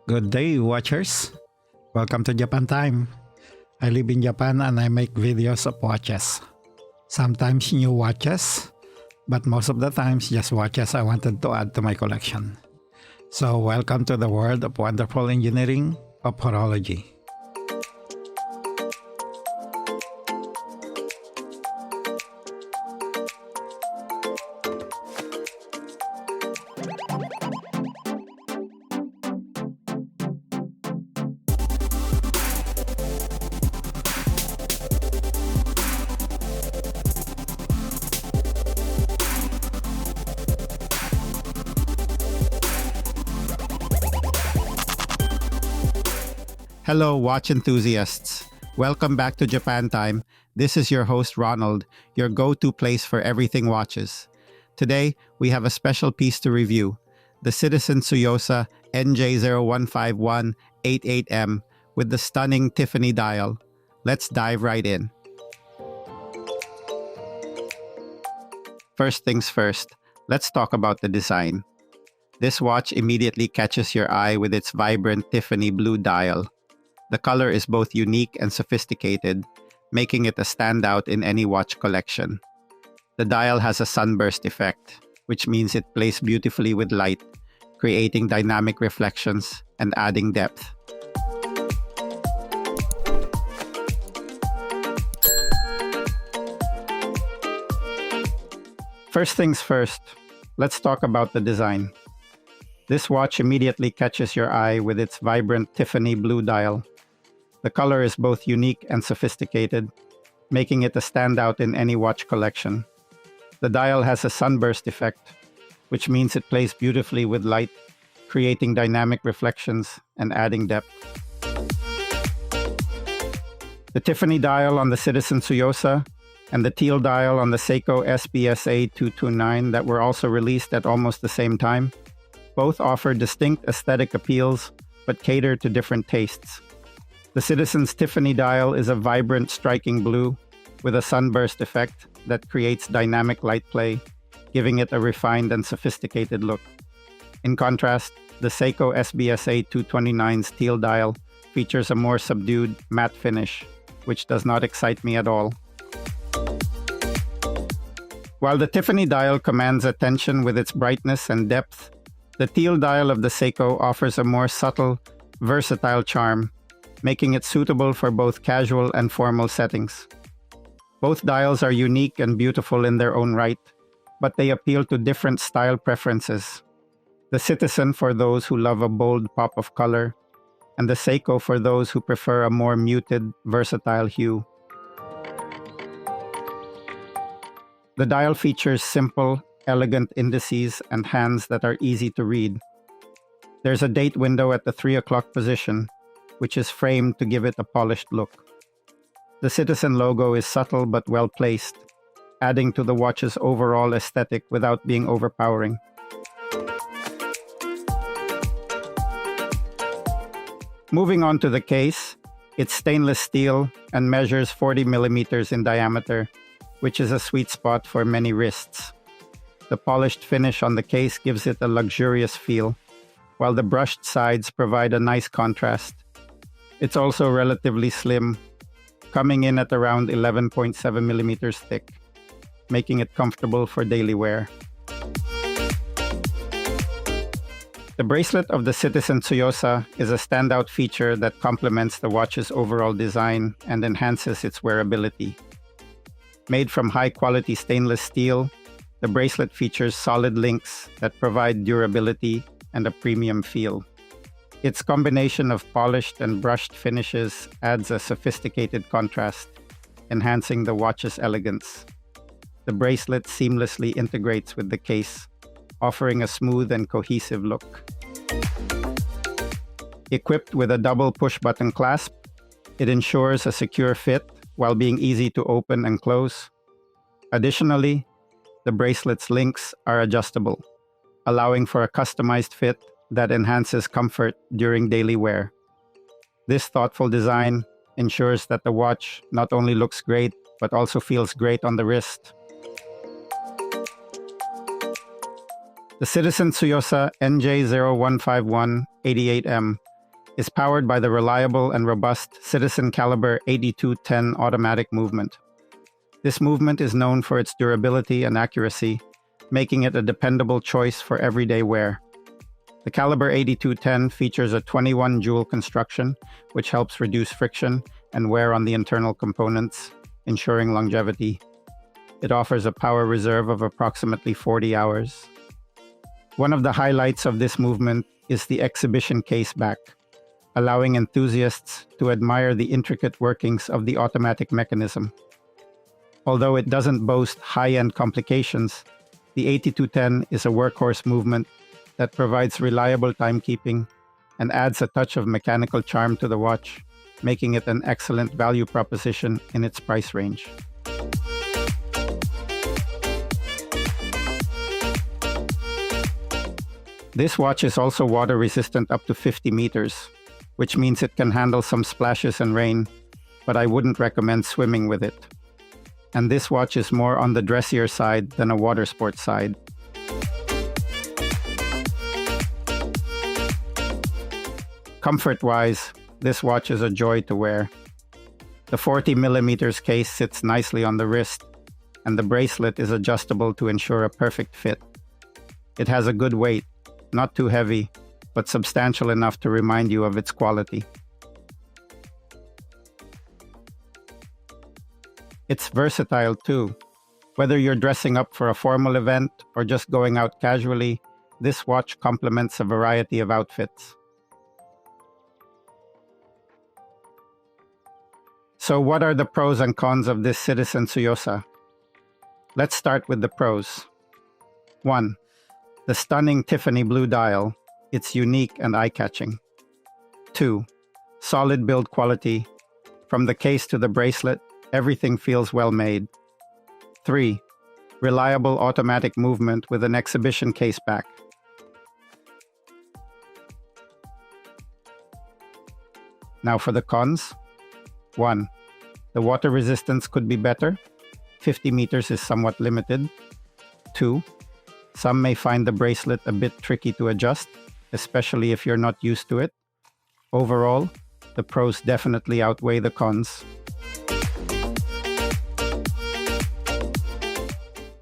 Good day, watchers. Welcome to Japan Time. I live in Japan and I make videos of watches. Sometimes new watches, but most of the times just watches I wanted to add to my collection. So welcome to the world of wonderful engineering of horology. Hello, watch enthusiasts. Welcome back to Japan Time. This is your host, Ronald, your go-to place for everything watches. Today, we have a special piece to review, the Citizen Tsuyosha NJ0151-88M with the stunning Tiffany dial. Let's dive right in. First things first, let's talk about the design. This watch immediately catches your eye with its vibrant Tiffany blue dial. The color is both unique and sophisticated, making it a standout in any watch collection. The dial has a sunburst effect, which means it plays beautifully with light, creating dynamic reflections and adding depth. First things first, let's talk about the design. This watch immediately catches your eye with its vibrant Tiffany blue dial. The color is both unique and sophisticated, making it a standout in any watch collection. The dial has a sunburst effect, which means it plays beautifully with light, creating dynamic reflections and adding depth. The Tiffany dial on the Citizen Tsuyosha and the Teal dial on the Seiko SBSA 229 that were also released at almost the same time, both offer distinct aesthetic appeals but cater to different tastes. The Citizen's Tiffany dial is a vibrant, striking blue with a sunburst effect that creates dynamic light play, giving it a refined and sophisticated look. In contrast, the Seiko SBSA 229's Teal dial features a more subdued, matte finish, which does not excite me at all. While the Tiffany dial commands attention with its brightness and depth, the Teal dial of the Seiko offers a more subtle, versatile charm, making it suitable for both casual and formal settings. Both dials are unique and beautiful in their own right, but they appeal to different style preferences. The Citizen for those who love a bold pop of color, and the Seiko for those who prefer a more muted, versatile hue. The dial features simple, elegant indices and hands that are easy to read. There's a date window at the 3 o'clock position, which is framed to give it a polished look. The Citizen logo is subtle but well placed, adding to the watch's overall aesthetic without being overpowering. Moving on to the case, it's stainless steel and measures 40 millimeters in diameter, which is a sweet spot for many wrists. The polished finish on the case gives it a luxurious feel, while the brushed sides provide a nice contrast. It's also relatively slim, coming in at around 11.7 millimeters thick, making it comfortable for daily wear. The bracelet of the Citizen Tsuyosha is a standout feature that complements the watch's overall design and enhances its wearability. Made from high-quality stainless steel, the bracelet features solid links that provide durability and a premium feel. Its combination of polished and brushed finishes adds a sophisticated contrast, enhancing the watch's elegance. The bracelet seamlessly integrates with the case, offering a smooth and cohesive look. Equipped with a double push-button clasp, it ensures a secure fit while being easy to open and close. Additionally, the bracelet's links are adjustable, allowing for a customized fit that enhances comfort during daily wear. This thoughtful design ensures that the watch not only looks great, but also feels great on the wrist. The Citizen Tsuyosha NJ0151-88M is powered by the reliable and robust Citizen Caliber 8210 automatic movement. This movement is known for its durability and accuracy, making it a dependable choice for everyday wear. The Caliber 8210 features a 21-jewel construction, which helps reduce friction and wear on the internal components, ensuring longevity. It offers a power reserve of approximately 40 hours. One of the highlights of this movement is the Exhibition case back, allowing enthusiasts to admire the intricate workings of the automatic mechanism. Although it doesn't boast high-end complications, the 8210 is a workhorse movement that provides reliable timekeeping and adds a touch of mechanical charm to the watch, making it an excellent value proposition in its price range. This watch is also water resistant up to 50 meters, which means it can handle some splashes and rain, but I wouldn't recommend swimming with it. And this watch is more on the dressier side than a water sports side. Comfort-wise, this watch is a joy to wear. The 40mm case sits nicely on the wrist, and the bracelet is adjustable to ensure a perfect fit. It has a good weight, not too heavy, but substantial enough to remind you of its quality. It's versatile too. Whether you're dressing up for a formal event or just going out casually, this watch complements a variety of outfits. So what are the pros and cons of this Citizen Tsuyosha? Let's start with the pros. 1. The stunning Tiffany blue dial. It's unique and eye-catching. 2. Solid build quality. From the case to the bracelet, everything feels well made. 3. Reliable automatic movement with an Exhibition case back. Now for the cons. 1. The water resistance could be better. 50 meters is somewhat limited. 2. Some may find the bracelet a bit tricky to adjust, especially if you're not used to it. Overall, the pros definitely outweigh the cons.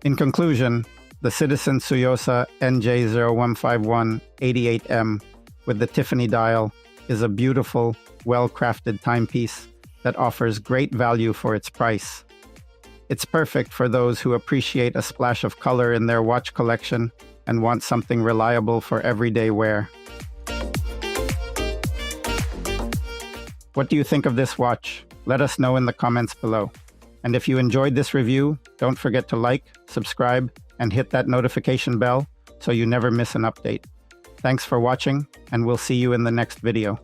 In conclusion, the Citizen Tsuyosha NJ0151-88M with the Tiffany dial is a beautiful, well-crafted timepiece that offers great value for its price. It's perfect for those who appreciate a splash of color in their watch collection and want something reliable for everyday wear. What do you think of this watch? Let us know in the comments below. And if you enjoyed this review, don't forget to like, subscribe, and hit that notification bell so you never miss an update. Thanks for watching, and we'll see you in the next video.